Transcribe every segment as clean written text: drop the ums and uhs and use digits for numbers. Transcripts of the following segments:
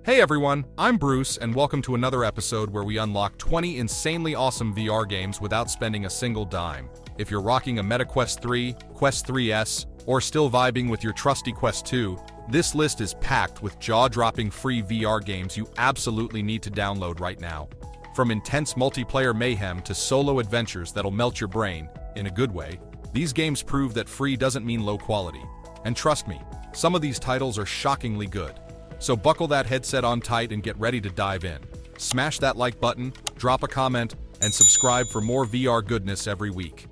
Hey everyone, I'm Bruce, and welcome to another episode where we unlock 20 insanely awesome VR games without spending a single dime. If you're rocking a Meta Quest 3, Quest 3S, or still vibing with your trusty Quest 2, this list is packed with jaw-dropping free VR games you absolutely need to download right now. From intense multiplayer mayhem to solo adventures that'll melt your brain, in a good way, these games prove that free doesn't mean low quality. And trust me, some of these titles are shockingly good. So buckle that headset on tight and get ready to dive in. Smash that like button, drop a comment, and subscribe for more VR goodness every week.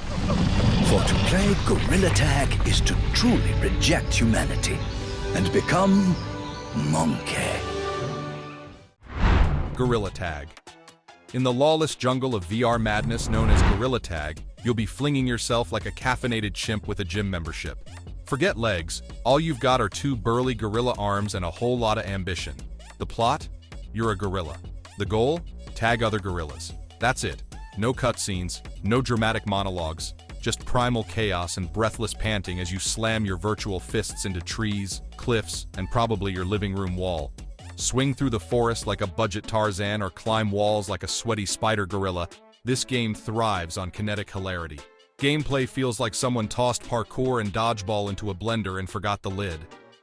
For to play Gorilla Tag is to truly reject humanity and become monkey. Gorilla Tag. In the lawless jungle of VR madness known as Gorilla Tag, you'll be flinging yourself like a caffeinated chimp with a gym membership. Forget legs, all you've got are two burly gorilla arms and a whole lot of ambition. The plot? You're a gorilla. The goal? Tag other gorillas. That's it. No cutscenes, no dramatic monologues, just primal chaos and breathless panting as you slam your virtual fists into trees, cliffs, and probably your living room wall. Swing through the forest like a budget Tarzan or climb walls like a sweaty spider gorilla. This game thrives on kinetic hilarity. Gameplay feels like someone tossed parkour and dodgeball into a blender and forgot the lid.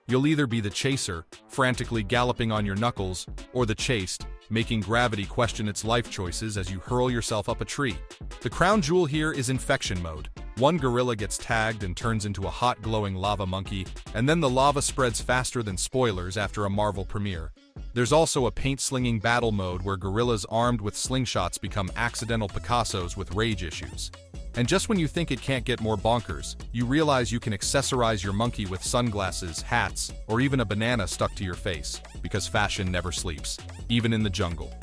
You'll either be the chaser, frantically galloping on your knuckles, or the chased, making gravity question its life choices as you hurl yourself up a tree. The crown jewel here is infection mode. One gorilla gets tagged and turns into a hot glowing lava monkey, and then the lava spreads faster than spoilers after a Marvel premiere. There's also a paint-slinging battle mode where gorillas armed with slingshots become accidental Picassos with rage issues. And just when you think it can't get more bonkers, you realize you can accessorize your monkey with sunglasses, hats, or even a banana stuck to your face, because fashion never sleeps, even in the jungle.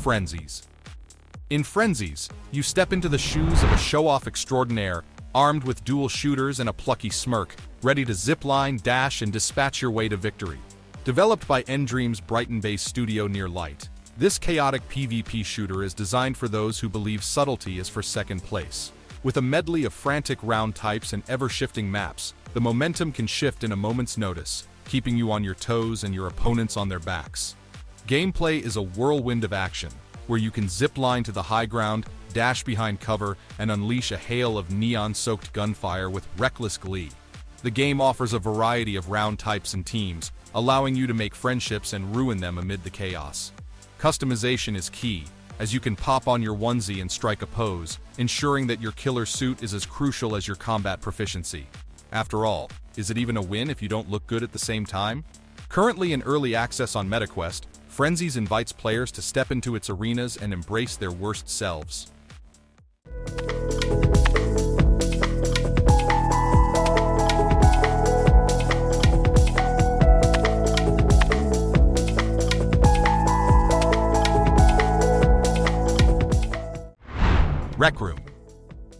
FRENZIES. In FRENZIES, you step into the shoes of a show-off extraordinaire, armed with dual shooters and a plucky smirk, ready to zipline, dash, and dispatch your way to victory. Developed by N-Dream's Brighton-based studio Near Light, this chaotic PvP shooter is designed for those who believe subtlety is for second place. With a medley of frantic round types and ever-shifting maps, the momentum can shift in a moment's notice, keeping you on your toes and your opponents on their backs. Gameplay is a whirlwind of action, where you can zipline to the high ground, dash behind cover, and unleash a hail of neon-soaked gunfire with reckless glee. The game offers a variety of round types and teams, allowing you to make friendships and ruin them amid the chaos. Customization is key, as you can pop on your onesie and strike a pose, ensuring that your killer suit is as crucial as your combat proficiency. After all, is it even a win if you don't look good at the same time? Currently in early access on MetaQuest, FRENZIES invites players to step into its arenas and embrace their worst selves. Rec Room.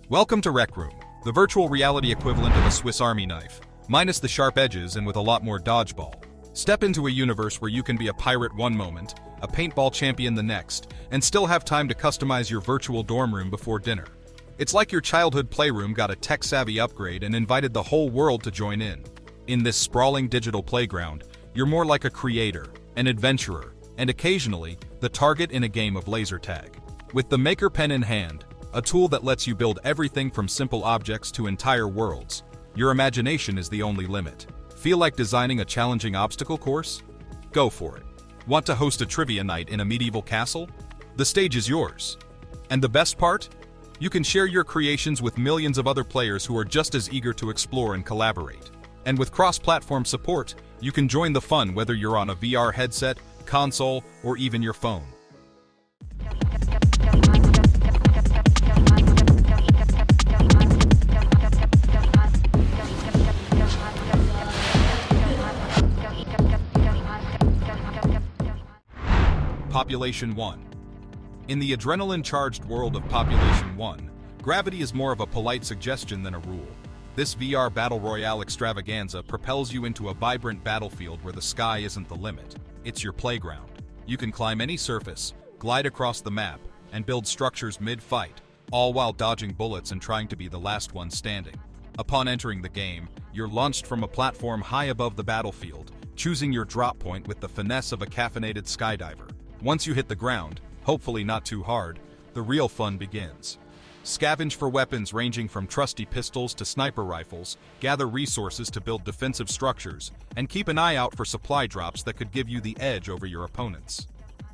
Welcome to Rec Room, the virtual reality equivalent of a Swiss Army knife, minus the sharp edges and with a lot more dodgeball. Step into a universe where you can be a pirate one moment, a paintball champion the next, and still have time to customize your virtual dorm room before dinner. It's like your childhood playroom got a tech-savvy upgrade and invited the whole world to join in. In this sprawling digital playground, you're more like a creator, an adventurer, and occasionally, the target in a game of laser tag. With the Maker Pen in hand, a tool that lets you build everything from simple objects to entire worlds, your imagination is the only limit. Feel like designing a challenging obstacle course? Go for it. Want to host a trivia night in a medieval castle? The stage is yours. And the best part? You can share your creations with millions of other players who are just as eager to explore and collaborate. And with cross-platform support, you can join the fun whether you're on a VR headset, console, or even your phone. Population 1. In the adrenaline-charged world of Population 1, gravity is more of a polite suggestion than a rule. This VR Battle Royale extravaganza propels you into a vibrant battlefield where the sky isn't the limit, it's your playground. You can climb any surface, glide across the map, and build structures mid-fight, all while dodging bullets and trying to be the last one standing. Upon entering the game, you're launched from a platform high above the battlefield, choosing your drop point with the finesse of a caffeinated skydiver. Once you hit the ground, hopefully not too hard, the real fun begins. Scavenge for weapons ranging from trusty pistols to sniper rifles, gather resources to build defensive structures, and keep an eye out for supply drops that could give you the edge over your opponents.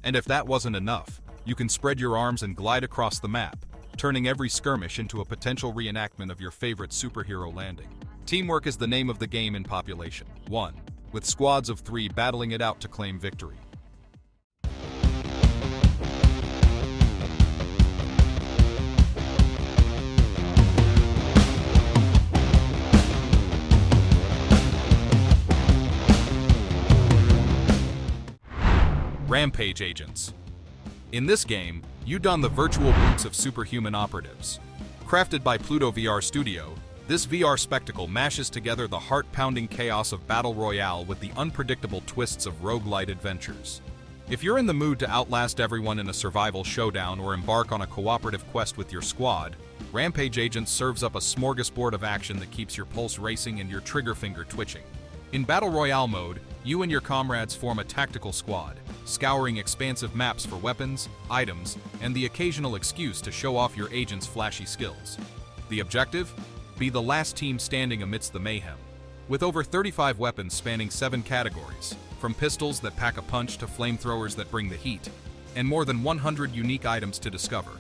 And if that wasn't enough, you can spread your arms and glide across the map, turning every skirmish into a potential reenactment of your favorite superhero landing. Teamwork is the name of the game in Population 1, with squads of 3 battling it out to claim victory. Rampage Agents. In this game, you don the virtual boots of superhuman operatives. Crafted by Pluto VR Studio, this VR spectacle mashes together the heart-pounding chaos of Battle Royale with the unpredictable twists of roguelite adventures. If you're in the mood to outlast everyone in a survival showdown or embark on a cooperative quest with your squad, Rampage Agents serves up a smorgasbord of action that keeps your pulse racing and your trigger finger twitching. In Battle Royale mode, you and your comrades form a tactical squad, scouring expansive maps for weapons, items, and the occasional excuse to show off your agent's flashy skills. The objective? Be the last team standing amidst the mayhem. With over 35 weapons spanning 7 categories, from pistols that pack a punch to flamethrowers that bring the heat, and more than 100 unique items to discover,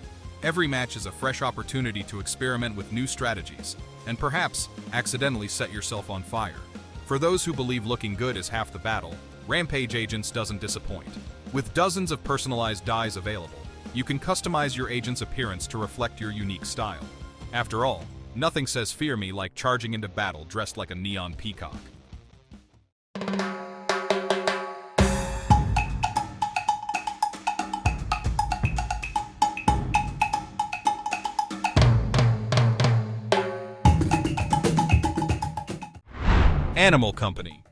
every match is a fresh opportunity to experiment with new strategies, and perhaps accidentally set yourself on fire. For those who believe looking good is half the battle, Rampage Agents doesn't disappoint. With dozens of personalized dyes available, you can customize your agent's appearance to reflect your unique style. After all, nothing says fear me like charging into battle dressed like a neon peacock. Animal Company.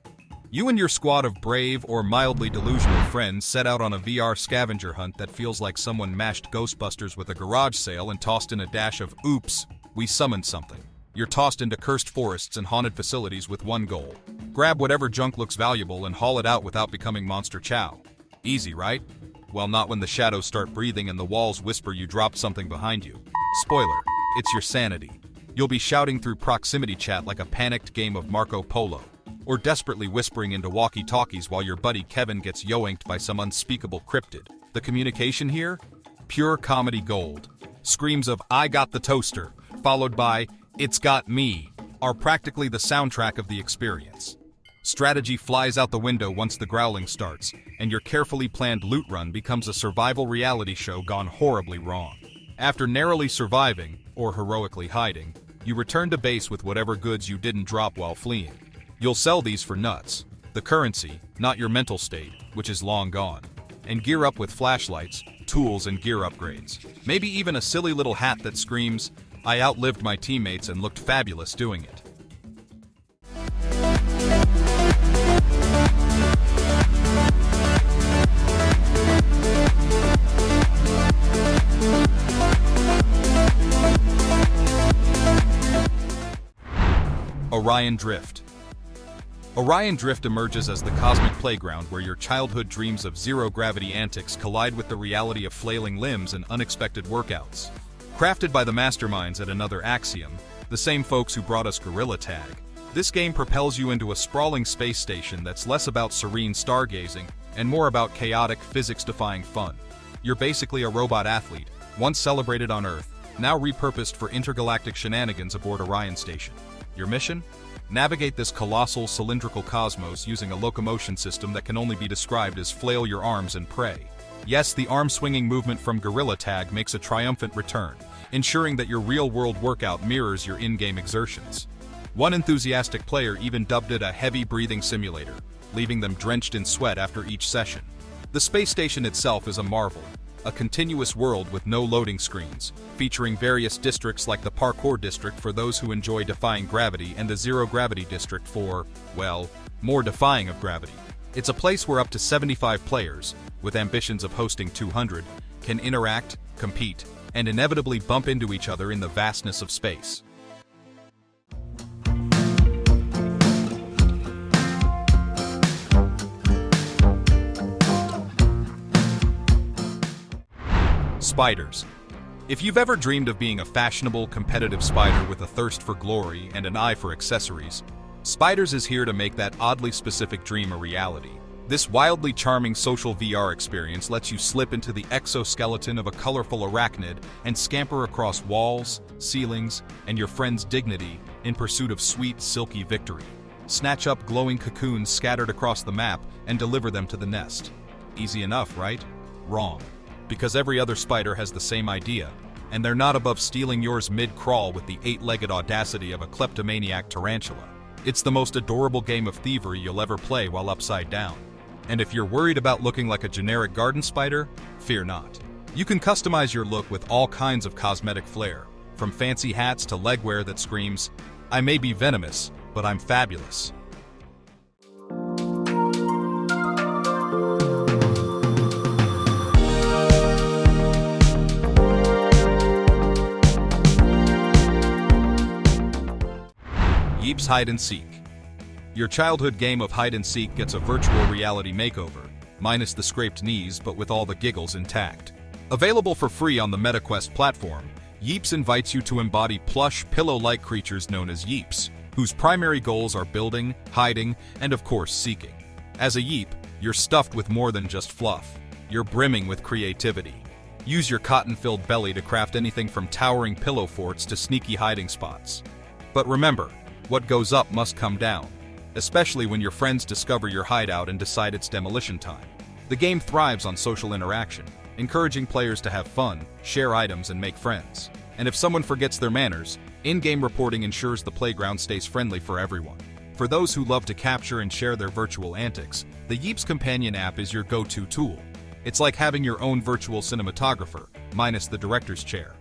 You and your squad of brave or mildly delusional friends set out on a VR scavenger hunt that feels like someone mashed Ghostbusters with a garage sale and tossed in a dash of oops, we summoned something. You're tossed into cursed forests and haunted facilities with one goal. Grab whatever junk looks valuable and haul it out without becoming Monster Chow. Easy, right? Well, not when the shadows start breathing and the walls whisper you dropped something behind you. Spoiler, it's your sanity. You'll be shouting through proximity chat like a panicked game of Marco Polo, or desperately whispering into walkie-talkies while your buddy Kevin gets yoinked by some unspeakable cryptid. The communication here? Pure comedy gold. Screams of "I got the toaster," followed by "It's got me," are practically the soundtrack of the experience. Strategy flies out the window once the growling starts, and your carefully planned loot run becomes a survival reality show gone horribly wrong. After narrowly surviving, or heroically hiding, you return to base with whatever goods you didn't drop while fleeing. You'll sell these for nuts, the currency, not your mental state, which is long gone, and gear up with flashlights, tools, and gear upgrades. Maybe even a silly little hat that screams, "I outlived my teammates and looked fabulous doing it." Orion Drift. Orion Drift emerges as the cosmic playground where your childhood dreams of zero-gravity antics collide with the reality of flailing limbs and unexpected workouts. Crafted by the masterminds at Another Axiom, the same folks who brought us Gorilla Tag, this game propels you into a sprawling space station that's less about serene stargazing and more about chaotic, physics-defying fun. You're basically a robot athlete, once celebrated on Earth, now repurposed for intergalactic shenanigans aboard Orion Station. Your mission? Navigate this colossal cylindrical cosmos using a locomotion system that can only be described as flail your arms and pray. Yes, the arm-swinging movement from Gorilla Tag makes a triumphant return, ensuring that your real-world workout mirrors your in-game exertions. One enthusiastic player even dubbed it a heavy-breathing simulator, leaving them drenched in sweat after each session. The space station itself is a marvel, a continuous world with no loading screens, featuring various districts like the Parkour District for those who enjoy defying gravity and the Zero Gravity District for, well, more defying of gravity. It's a place where up to 75 players, with ambitions of hosting 200, can interact, compete, and inevitably bump into each other in the vastness of space. Spiders. If you've ever dreamed of being a fashionable, competitive spider with a thirst for glory and an eye for accessories, Spiders is here to make that oddly specific dream a reality. This wildly charming social VR experience lets you slip into the exoskeleton of a colorful arachnid and scamper across walls, ceilings, and your friend's dignity in pursuit of sweet, silky victory. Snatch up glowing cocoons scattered across the map and deliver them to the nest. Easy enough, right? Wrong. Because every other spider has the same idea, and they're not above stealing yours mid-crawl with the 8-legged audacity of a kleptomaniac tarantula. It's the most adorable game of thievery you'll ever play while upside down. And if you're worried about looking like a generic garden spider, fear not. You can customize your look with all kinds of cosmetic flair, from fancy hats to legwear that screams, "I may be venomous, but I'm fabulous." Yeeps Hide and Seek. Your childhood game of hide and seek gets a virtual reality makeover, minus the scraped knees but with all the giggles intact. Available for free on the MetaQuest platform, Yeeps invites you to embody plush, pillow-like creatures known as Yeeps, whose primary goals are building, hiding, and of course seeking. As a Yeep, you're stuffed with more than just fluff. You're brimming with creativity. Use your cotton-filled belly to craft anything from towering pillow forts to sneaky hiding spots. But remember, what goes up must come down, especially when your friends discover your hideout and decide it's demolition time. The game thrives on social interaction, encouraging players to have fun, share items, and make friends. And if someone forgets their manners, in-game reporting ensures the playground stays friendly for everyone. For those who love to capture and share their virtual antics, the Yeeps Companion app is your go-to tool. It's like having your own virtual cinematographer, minus the director's chair.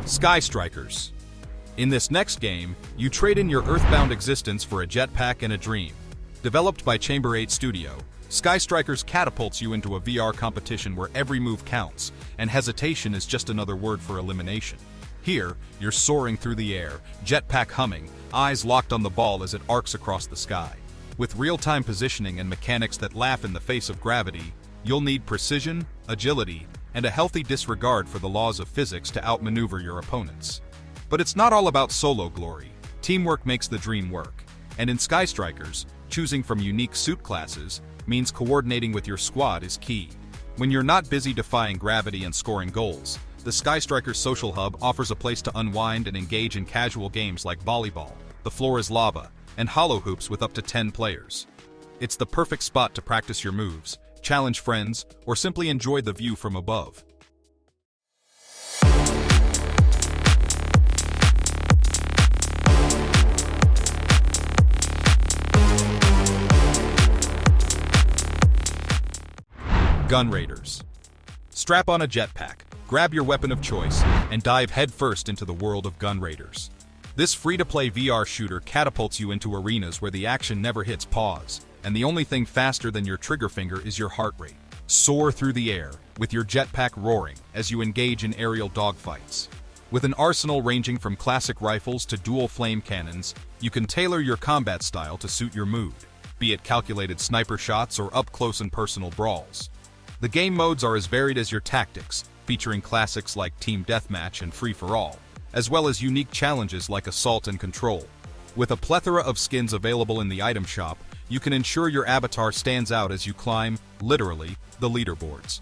Sky Strikers. In this next game, you trade in your earthbound existence for a jetpack and a dream. Developed by Chamber 8 Studio, Sky Strikers catapults you into a VR competition where every move counts, and hesitation is just another word for elimination. Here, you're soaring through the air, jetpack humming, eyes locked on the ball as it arcs across the sky. With real-time positioning and mechanics that laugh in the face of gravity, you'll need precision, agility, and a healthy disregard for the laws of physics to outmaneuver your opponents. But it's not all about solo glory. Teamwork makes the dream work. And in Sky Strikers, choosing from unique suit classes means coordinating with your squad is key. When you're not busy defying gravity and scoring goals, the Sky Strikers Social Hub offers a place to unwind and engage in casual games like volleyball, the floor is lava, and hollow hoops with up to 10 players. It's the perfect spot to practice your moves, challenge friends, or simply enjoy the view from above. Gun Raiders. Strap on a jetpack, grab your weapon of choice, and dive headfirst into the world of Gun Raiders. This free-to-play VR shooter catapults you into arenas where the action never hits pause, and the only thing faster than your trigger finger is your heart rate. Soar through the air, with your jetpack roaring as you engage in aerial dogfights. With an arsenal ranging from classic rifles to dual flame cannons, you can tailor your combat style to suit your mood, be it calculated sniper shots or up-close and personal brawls. The game modes are as varied as your tactics, featuring classics like Team Deathmatch and Free-for-All, as well as unique challenges like Assault and Control. With a plethora of skins available in the item shop, you can ensure your avatar stands out as you climb, literally, the leaderboards.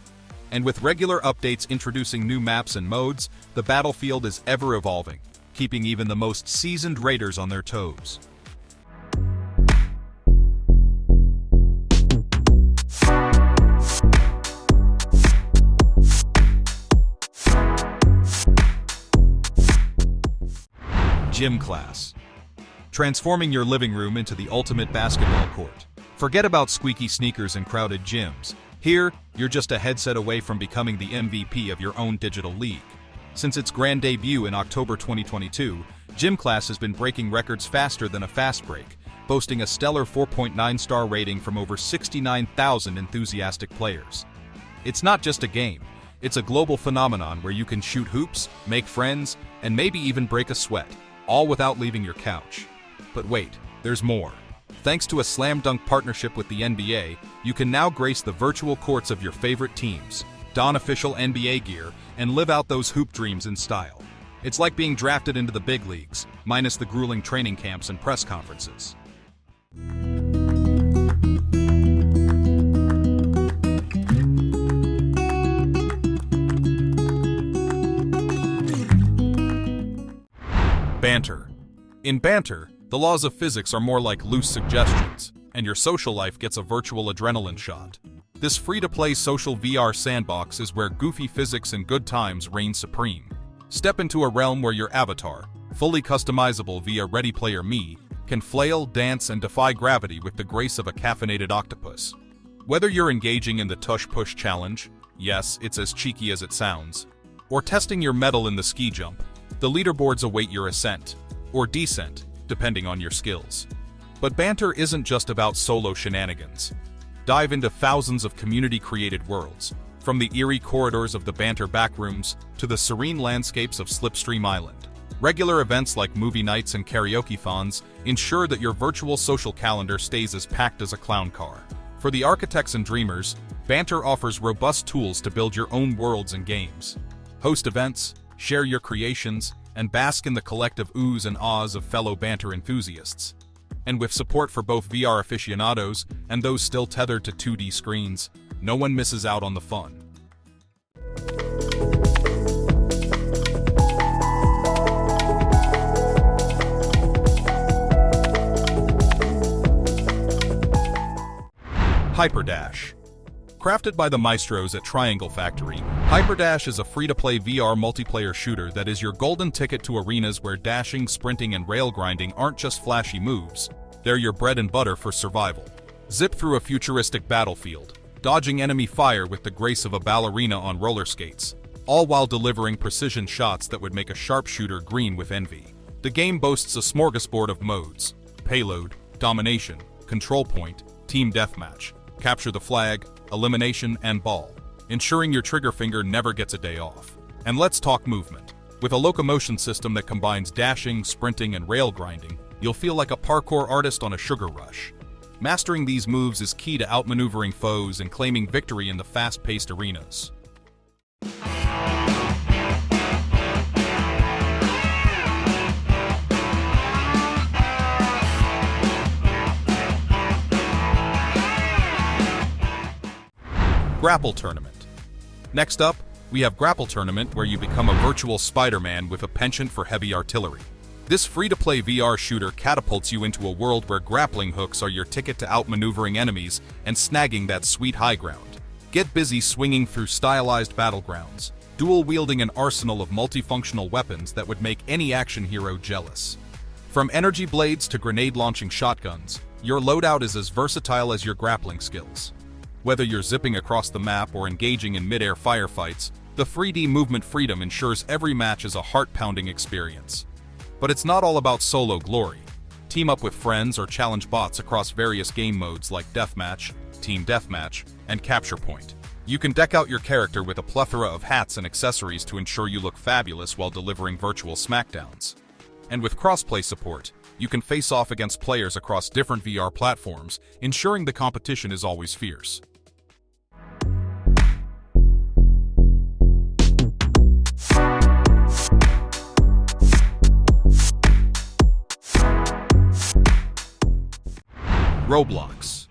And with regular updates introducing new maps and modes, the battlefield is ever evolving, keeping even the most seasoned raiders on their toes. Gym class. Transforming your living room into the ultimate basketball court. Forget about squeaky sneakers and crowded gyms. Here, you're just a headset away from becoming the MVP of your own digital league. Since its grand debut in October 2022, Gym Class has been breaking records faster than a fast break, boasting a stellar 4.9-star rating from over 69,000 enthusiastic players. It's not just a game, it's a global phenomenon where you can shoot hoops, make friends, and maybe even break a sweat, all without leaving your couch. But wait, there's more. Thanks to a slam dunk partnership with the NBA, you can now grace the virtual courts of your favorite teams, don official NBA gear, and live out those hoop dreams in style. It's like being drafted into the big leagues, minus the grueling training camps and press conferences. Banter. In Banter, the laws of physics are more like loose suggestions, and your social life gets a virtual adrenaline shot. This free-to-play social VR sandbox is where goofy physics and good times reign supreme. Step into a realm where your avatar, fully customizable via Ready Player Me, can flail, dance, and defy gravity with the grace of a caffeinated octopus. Whether you're engaging in the tush-push challenge, yes, it's as cheeky as it sounds, or testing your mettle in the ski jump, the leaderboards await your ascent, or descent, depending on your skills. But Banter isn't just about solo shenanigans. Dive into thousands of community-created worlds, from the eerie corridors of the Banter backrooms to the serene landscapes of Slipstream Island. Regular events like movie nights and karaoke-thons ensure that your virtual social calendar stays as packed as a clown car. For the architects and dreamers, Banter offers robust tools to build your own worlds and games. Host events, share your creations, and bask in the collective oohs and ahs of fellow Banter enthusiasts. And with support for both VR aficionados and those still tethered to 2D screens, no one misses out on the fun. Hyperdash. Crafted by the maestros at Triangle Factory, Hyperdash is a free-to-play VR multiplayer shooter that is your golden ticket to arenas where dashing, sprinting, and rail grinding aren't just flashy moves, they're your bread and butter for survival. Zip through a futuristic battlefield, dodging enemy fire with the grace of a ballerina on roller skates, all while delivering precision shots that would make a sharpshooter green with envy. The game boasts a smorgasbord of modes: payload, domination, control point, team deathmatch, capture the flag, elimination, and ball, ensuring your trigger finger never gets a day off. And let's talk movement. With a locomotion system that combines dashing, sprinting, and rail grinding, you'll feel like a parkour artist on a sugar rush. Mastering these moves is key to outmaneuvering foes and claiming victory in the fast-paced arenas. Grapple Tournament. Next up, we have Grapple Tournament, where you become a virtual Spider-Man with a penchant for heavy artillery. This free-to-play VR shooter catapults you into a world where grappling hooks are your ticket to outmaneuvering enemies and snagging that sweet high ground. Get busy swinging through stylized battlegrounds, dual-wielding an arsenal of multifunctional weapons that would make any action hero jealous. From energy blades to grenade-launching shotguns, your loadout is as versatile as your grappling skills. Whether you're zipping across the map or engaging in mid-air firefights, the 3D movement freedom ensures every match is a heart-pounding experience. But it's not all about solo glory. Team up with friends or challenge bots across various game modes like Deathmatch, Team Deathmatch, and Capture Point. You can deck out your character with a plethora of hats and accessories to ensure you look fabulous while delivering virtual smackdowns. And with crossplay support, you can face off against players across different VR platforms, ensuring the competition is always fierce. Roblox.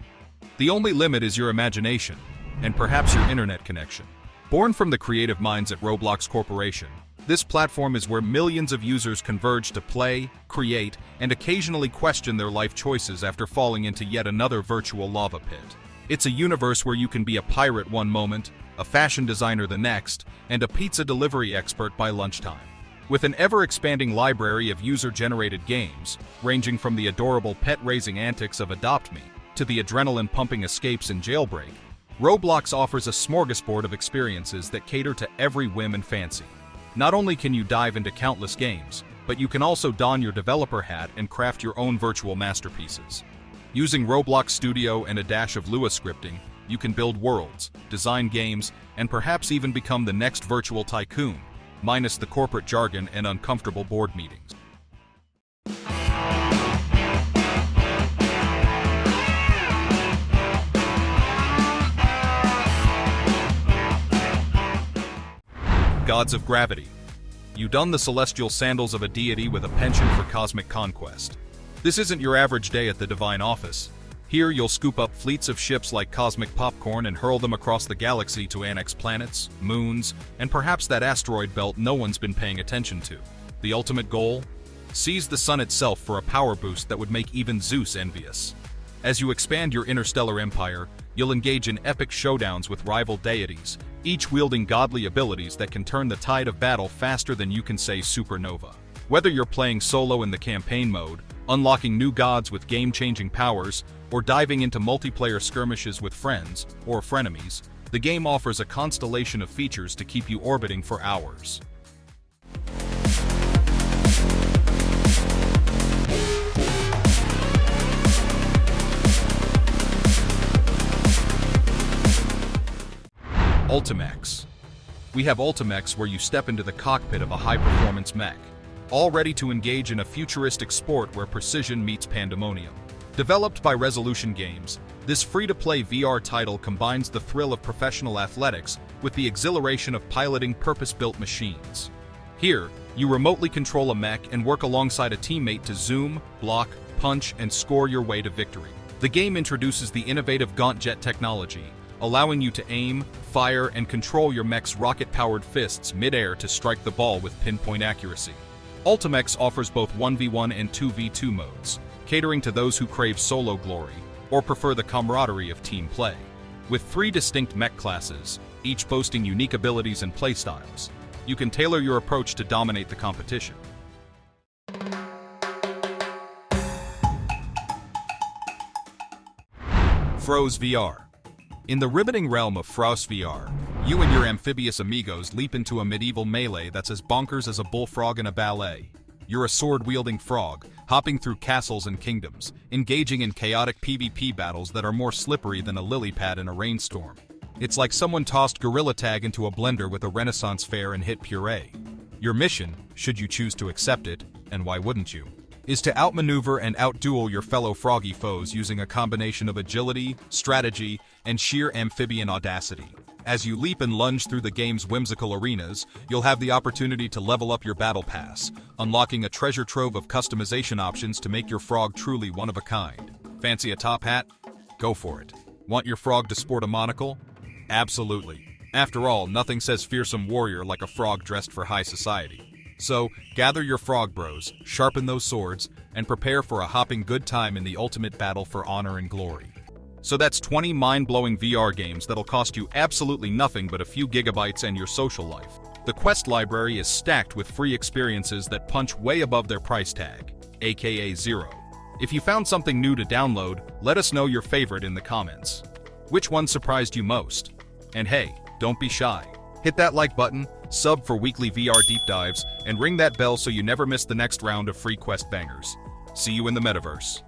The only limit is your imagination, and perhaps your internet connection. Born from the creative minds at Roblox Corporation, this platform is where millions of users converge to play, create, and occasionally question their life choices after falling into yet another virtual lava pit. It's a universe where you can be a pirate one moment, a fashion designer the next, and a pizza delivery expert by lunchtime. With an ever-expanding library of user-generated games, ranging from the adorable pet-raising antics of Adopt Me to the adrenaline-pumping escapes in Jailbreak, Roblox offers a smorgasbord of experiences that cater to every whim and fancy. Not only can you dive into countless games, but you can also don your developer hat and craft your own virtual masterpieces. Using Roblox Studio and a dash of Lua scripting, you can build worlds, design games, and perhaps even become the next virtual tycoon, minus the corporate jargon and uncomfortable board meetings. Gods of Gravity. You don the celestial sandals of a deity with a penchant for cosmic conquest. This isn't your average day at the divine office. Here you'll scoop up fleets of ships like cosmic popcorn and hurl them across the galaxy to annex planets, moons, and perhaps that asteroid belt no one's been paying attention to. The ultimate goal? Seize the sun itself for a power boost that would make even Zeus envious. As you expand your interstellar empire, you'll engage in epic showdowns with rival deities, each wielding godly abilities that can turn the tide of battle faster than you can say supernova. Whether you're playing solo in the campaign mode, unlocking new gods with game-changing powers, or diving into multiplayer skirmishes with friends or frenemies, the game offers a constellation of features to keep you orbiting for hours. Ultimechs. We have Ultimechs where you step into the cockpit of a high-performance mech, all ready to engage in a futuristic sport where precision meets pandemonium. Developed by Resolution Games, this free-to-play VR title combines the thrill of professional athletics with the exhilaration of piloting purpose-built machines. Here, you remotely control a mech and work alongside a teammate to zoom, block, punch, and score your way to victory. The game introduces the innovative Gauntjet technology, allowing you to aim, fire, and control your mech's rocket-powered fists mid-air to strike the ball with pinpoint accuracy. Ultimechs offers both 1v1 and 2v2 modes, catering to those who crave solo glory or prefer the camaraderie of team play. With 3 distinct mech classes, each boasting unique abilities and playstyles, you can tailor your approach to dominate the competition. Fros VR. In the riveting realm of Fros VR, you and your amphibious amigos leap into a medieval melee that's as bonkers as a bullfrog in a ballet. You're a sword-wielding frog, hopping through castles and kingdoms, engaging in chaotic PvP battles that are more slippery than a lily pad in a rainstorm. It's like someone tossed Gorilla Tag into a blender with a Renaissance fair and hit puree. Your mission, should you choose to accept it, and why wouldn't you, is to outmaneuver and outduel your fellow froggy foes using a combination of agility, strategy, and sheer amphibian audacity. As you leap and lunge through the game's whimsical arenas, you'll have the opportunity to level up your battle pass, unlocking a treasure trove of customization options to make your frog truly one of a kind. Fancy a top hat? Go for it. Want your frog to sport a monocle? Absolutely. After all, nothing says fearsome warrior like a frog dressed for high society. So, gather your frog bros, sharpen those swords, and prepare for a hopping good time in the ultimate battle for honor and glory. So that's 20 mind-blowing VR games that'll cost you absolutely nothing but a few gigabytes and your social life. The quest library is stacked with free experiences that punch way above their price tag, aka zero. If you found something new to download, let us know your favorite in the comments. Which one surprised you most? And hey, don't be shy. Hit that like button, sub for weekly VR deep dives, and ring that bell so you never miss the next round of free quest bangers. See you in the metaverse.